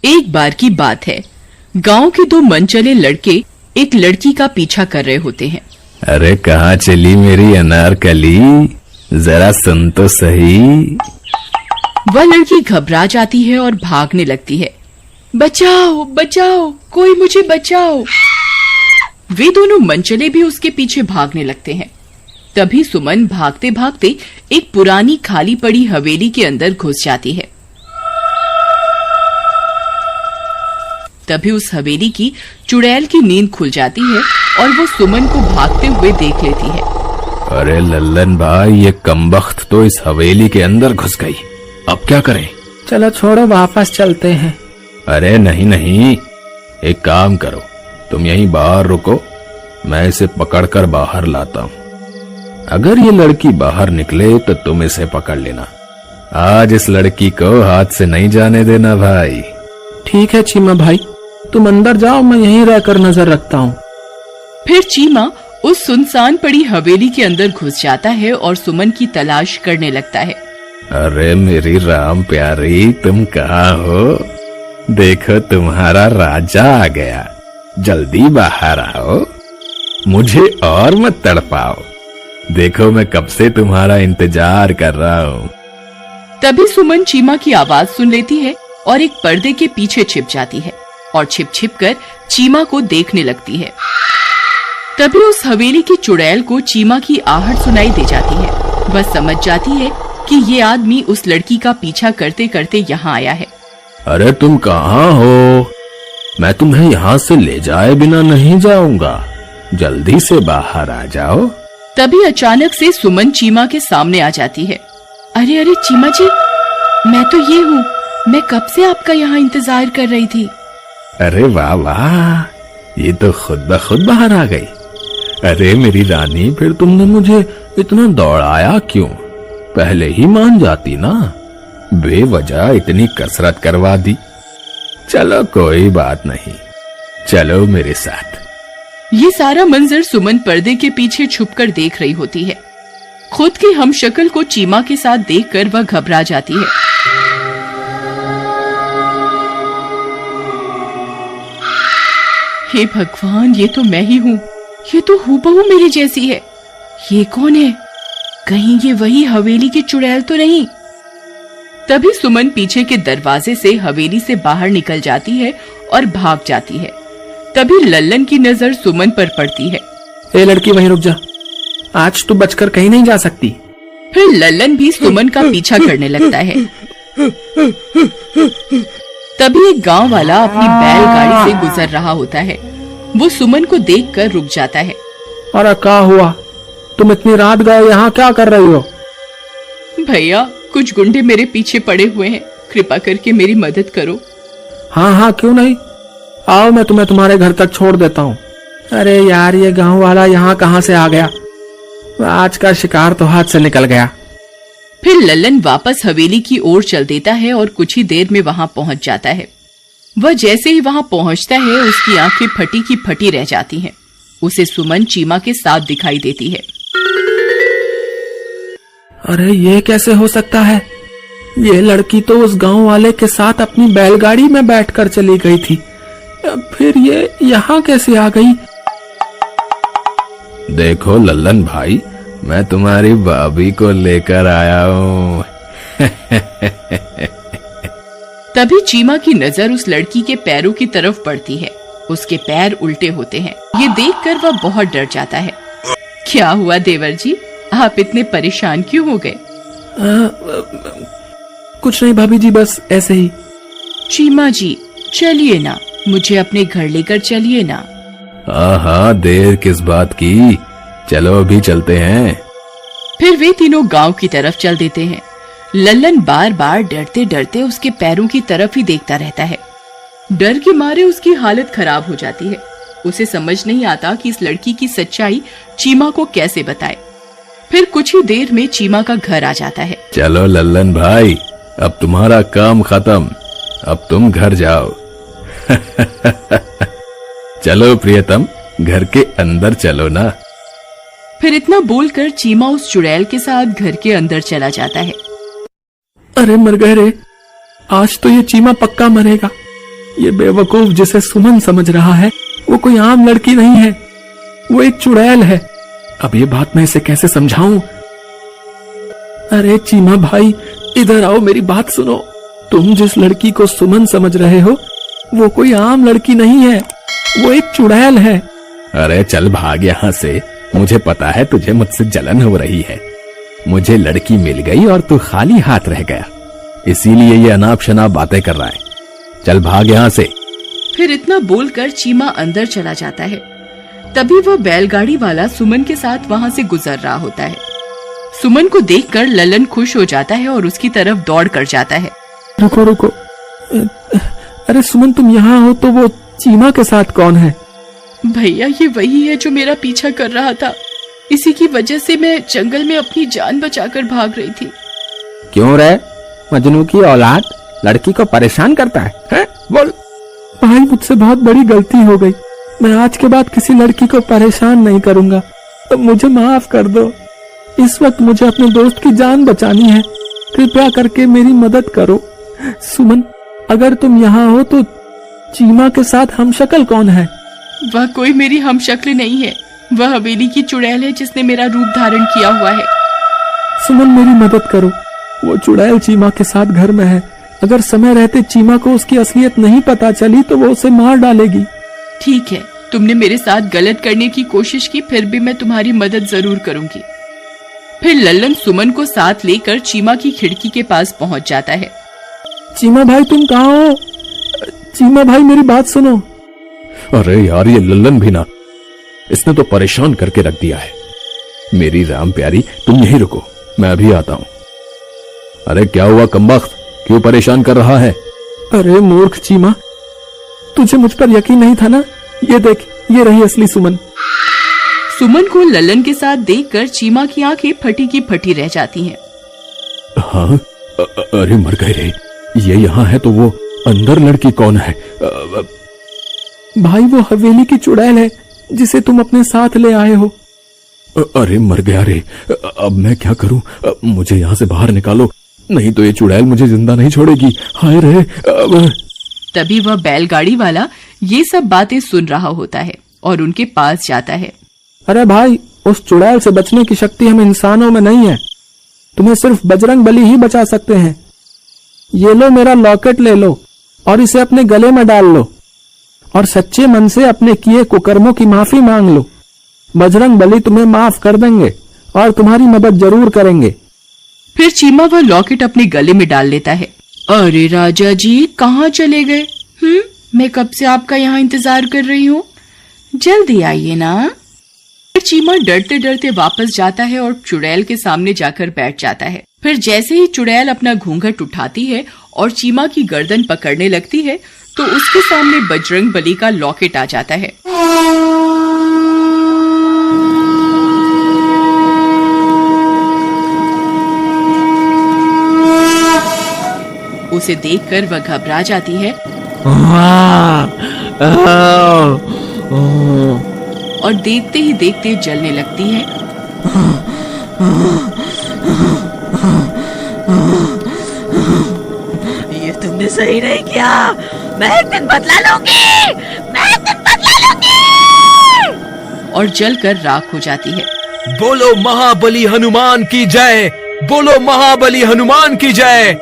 एक बार की बात है, गांव के दो मनचले लड़के एक लड़की का पीछा कर रहे होते हैं। अरे कहाँ चली मेरी अनारकली, जरा सुन तो सही। वह लड़की घबरा जाती है और भागने लगती है। बचाओ बचाओ, कोई मुझे बचाओ। वे दोनों मनचले भी उसके पीछे भागने लगते हैं। तभी सुमन भागते भागते एक पुरानी खाली पड़ी हवेली के अंदर घुस जाती है। तभी उस हवेली की चुड़ैल की नींद खुल जाती है और वो सुमन को भागते हुए देख लेती है। अरे लल्लन भाई, ये कमबख्त तो इस हवेली के अंदर घुस गई, अब क्या करें? चलो छोड़ो, वापस चलते हैं। अरे नहीं नहीं, एक काम करो, तुम यहीं बाहर रुको, मैं इसे पकड़कर बाहर लाता हूँ। अगर ये लड़की बाहर निकले तो तुम इसे पकड़ लेना। आज इस लड़की को हाथ से नहीं जाने देना भाई। ठीक है चीमा भाई, तुम अंदर जाओ, मैं यहीं रहकर नजर रखता हूँ। फिर चीमा उस सुनसान पड़ी हवेली के अंदर घुस जाता है और सुमन की तलाश करने लगता है। अरे मेरी राम प्यारी, तुम कहाँ हो? देखो तुम्हारा राजा आ गया, जल्दी बाहर आओ, मुझे और मत तड़पाओ। देखो मैं कब से तुम्हारा इंतजार कर रहा हूँ। तभी सुमन चीमा की आवाज सुन लेती है और एक पर्दे के पीछे छिप जाती है और छिप छिप कर चीमा को देखने लगती है। तभी उस हवेली की चुड़ैल को चीमा की आहट सुनाई दे जाती है। वह समझ जाती है कि ये आदमी उस लड़की का पीछा करते करते यहाँ आया है। अरे तुम कहाँ हो? मैं तुम्हें यहाँ से ले जाए बिना नहीं जाऊंगा, जल्दी से बाहर आ जाओ। तभी अचानक से सुमन चीमा के सामने आ जाती है। अरे अरे चीमा जी, मैं तो ये हूँ, मैं कब से आपका यहाँ इंतजार कर रही थी। अरे वाह वाह, ये तो खुद ब खुद बाहर आ गई। अरे मेरी रानी, फिर तुमने मुझे इतना दौड़ाया क्यों? पहले ही मान जाती ना, बेवजह इतनी कसरत करवा दी। चलो कोई बात नहीं, चलो मेरे साथ। ये सारा मंजर सुमन पर्दे के पीछे छुपकर देख रही होती है। खुद की हमशक्ल को चीमा के साथ देखकर वह घबरा जाती है। हे भगवान, ये तो मैं ही हूँ, ये तो हूबहू मेरी जैसी है। ये कौन है? कहीं ये वही हवेली की चुड़ैल तो नहीं? तभी सुमन पीछे के दरवाजे से हवेली से बाहर निकल जाती है और भाग जाती है। तभी लल्लन की नजर सुमन पर पड़ती है। ए लड़की, वहीं रुक जा, आज तू बचकर कहीं नहीं जा सकती। फिर लल्लन भी सुमन का पीछा करने लगता है। तभी एक गांव वाला अपनी बैलगाड़ी से गुजर रहा होता है। वो सुमन को देखकर रुक जाता है। अरे क्या हुआ? तुम इतनी रात गए यहाँ क्या कर रही हो? भैया, कुछ गुंडे मेरे पीछे पड़े हुए हैं, कृपा करके मेरी मदद करो। हाँ हाँ, क्यों नहीं, आओ मैं तुम्हें तुम्हारे घर तक छोड़ देता हूँ। अरे यार, ये गांव वाला यहाँ कहाँ से आ गया? आज का शिकार तो हाथ से निकल गया। फिर लल्लन वापस हवेली की ओर चल देता है और कुछ ही देर में वहां पहुंच जाता है। वह जैसे ही वहां पहुंचता है, उसकी आंखें फटी की फटी रह जाती हैं। उसे सुमन चीमा के साथ दिखाई देती है। अरे ये कैसे हो सकता है? ये लड़की तो उस गांव वाले के साथ अपनी बैलगाड़ी में बैठकर चली गई थी, फिर ये यहाँ कैसे आ गई? देखो लल्लन भाई, मैं तुम्हारी भाभी को लेकर आया हूँ। तभी चीमा की नजर उस लड़की के पैरों की तरफ पड़ती है। उसके पैर उल्टे होते हैं। ये देखकर वह बहुत डर जाता है। क्या हुआ देवर जी, आप इतने परेशान क्यों हो गए? कुछ नहीं भाभी जी, बस ऐसे ही। चीमा जी, चलिए ना, मुझे अपने घर लेकर चलिए ना। हाँ, देर किस बात की, चलो अभी चलते हैं। फिर वे तीनों गांव की तरफ चल देते हैं। लल्लन बार बार डरते डरते उसके पैरों की तरफ ही देखता रहता है। डर के मारे उसकी हालत खराब हो जाती है। उसे समझ नहीं आता कि इस लड़की की सच्चाई चीमा को कैसे बताए। फिर कुछ ही देर में चीमा का घर आ जाता है। चलो लल्लन भाई, अब तुम्हारा काम खत्म, अब तुम घर जाओ। चलो प्रियतम, घर के अंदर चलो ना। फिर इतना बोलकर चीमा उस चुड़ैल के साथ घर के अंदर चला जाता है। अरे मर गए रे, आज तो ये चीमा पक्का मरेगा। ये बेवकूफ जिसे सुमन समझ रहा है वो कोई आम लड़की नहीं है, वो एक चुड़ैल है। अब ये बात मैं इसे कैसे समझाऊं? अरे चीमा भाई, इधर आओ, मेरी बात सुनो। तुम जिस लड़की को सुमन समझ रहे हो वो कोई आम लड़की नहीं है, वो एक चुड़ैल है। अरे चल भाग यहाँ से, मुझे पता है तुझे मुझसे जलन हो रही है। मुझे लड़की मिल गई और तू खाली हाथ रह गया, इसीलिए ये अनाप शनाप बातें कर रहा है। चल भाग यहाँ से। फिर इतना बोलकर चीमा अंदर चला जाता है। तभी वह बैलगाड़ी वाला सुमन के साथ वहाँ से गुजर रहा होता है। सुमन को देखकर ललन खुश हो जाता है और उसकी तरफ दौड़ कर जाता है। रुको रुको, अरे सुमन तुम यहाँ हो तो वो चीमा के साथ कौन है? भैया ये वही है जो मेरा पीछा कर रहा था, इसी की वजह से मैं जंगल में अपनी जान बचाकर भाग रही थी। क्यों रे, मजनू की औलाद लड़की को परेशान करता है? बोल। भाई मुझसे बहुत बड़ी गलती हो गई, मैं आज के बाद किसी लड़की को परेशान नहीं करूंगा, तो मुझे माफ कर दो। इस वक्त मुझे अपने दोस्त की जान बचानी है, कृपया करके मेरी मदद करो। सुमन, अगर तुम यहाँ हो तो चीमा के साथ हमशक्ल कौन है? वह कोई मेरी हमशक्ल नहीं है, वह हवेली की चुड़ैल है जिसने मेरा रूप धारण किया हुआ है। सुमन मेरी मदद करो, वो चुड़ैल चीमा के साथ घर में है। अगर समय रहते चीमा को उसकी असलियत नहीं पता चली तो वो उसे मार डालेगी। ठीक है, तुमने मेरे साथ गलत करने की कोशिश की, फिर भी मैं तुम्हारी मदद जरूर करूंगी। फिर लल्लन सुमन को साथ लेकर चीमा की खिड़की के पास पहुंच जाता है। चीमा भाई तुम कहाँ हो? चीमा भाई मेरी बात सुनो। अरे यार ये लल्लन भी ना, इसने तो परेशान करके रख दिया है। मेरी राम प्यारी तुम यहीं रुको, मैं अभी आता हूं। अरे क्या हुआ कमबख्त, क्यों परेशान कर रहा है? अरे मूर्ख चीमा, तुझे मुझ पर यकीन नहीं था ना? ये देख, ये रही असली सुमन। सुमन को लल्लन के साथ देखकर चीमा की आंखें फटी की फटी रह जाती हैं। हाँ, अरे मर गए रे, ये यहाँ है तो वो अंदर लड़की कौन है? भाई वो हवेली की चुड़ैल है जिसे तुम अपने साथ ले आए हो। अरे मर गया रे, अब मैं क्या करूं? मुझे यहाँ से बाहर निकालो, नहीं तो ये चुड़ैल मुझे जिंदा नहीं छोड़ेगी। हाय रे। तभी वह बैलगाड़ी वाला ये सब बातें सुन रहा होता है और उनके पास जाता है। अरे भाई, उस चुड़ैल से बचने की शक्ति हम इंसानों में नहीं है, तुम्हें सिर्फ बजरंग बली ही बचा सकते हैं। ये लो मेरा लॉकेट ले लो और इसे अपने गले में डाल लो और सच्चे मन से अपने किए कुकर्मों की माफी मांग लो। बजरंग बली तुम्हें माफ कर देंगे और तुम्हारी मदद जरूर करेंगे। फिर चीमा वह लॉकेट अपने गले में डाल लेता है। अरे राजा जी कहाँ चले गए? मैं कब से आपका यहाँ इंतजार कर रही हूँ, जल्दी आइए ना। फिर चीमा डरते डरते वापस जाता है और चुड़ैल के सामने जाकर बैठ जाता है। फिर जैसे ही चुड़ैल अपना घूंघट उठाती है और चीमा की गर्दन पकड़ने लगती है तो उसके सामने बजरंग बली का लॉकेट आ जाता है। उसे देखकर वह घबरा जाती है और देखते ही देखते जलने लगती है। ये तुमने सही नहीं किया, मैं एक दिन बदला लूंगी, मैं एक दिन बदला लूंगी। और जलकर राख हो जाती है। बोलो महाबली हनुमान की जय, बोलो महाबली हनुमान की जय।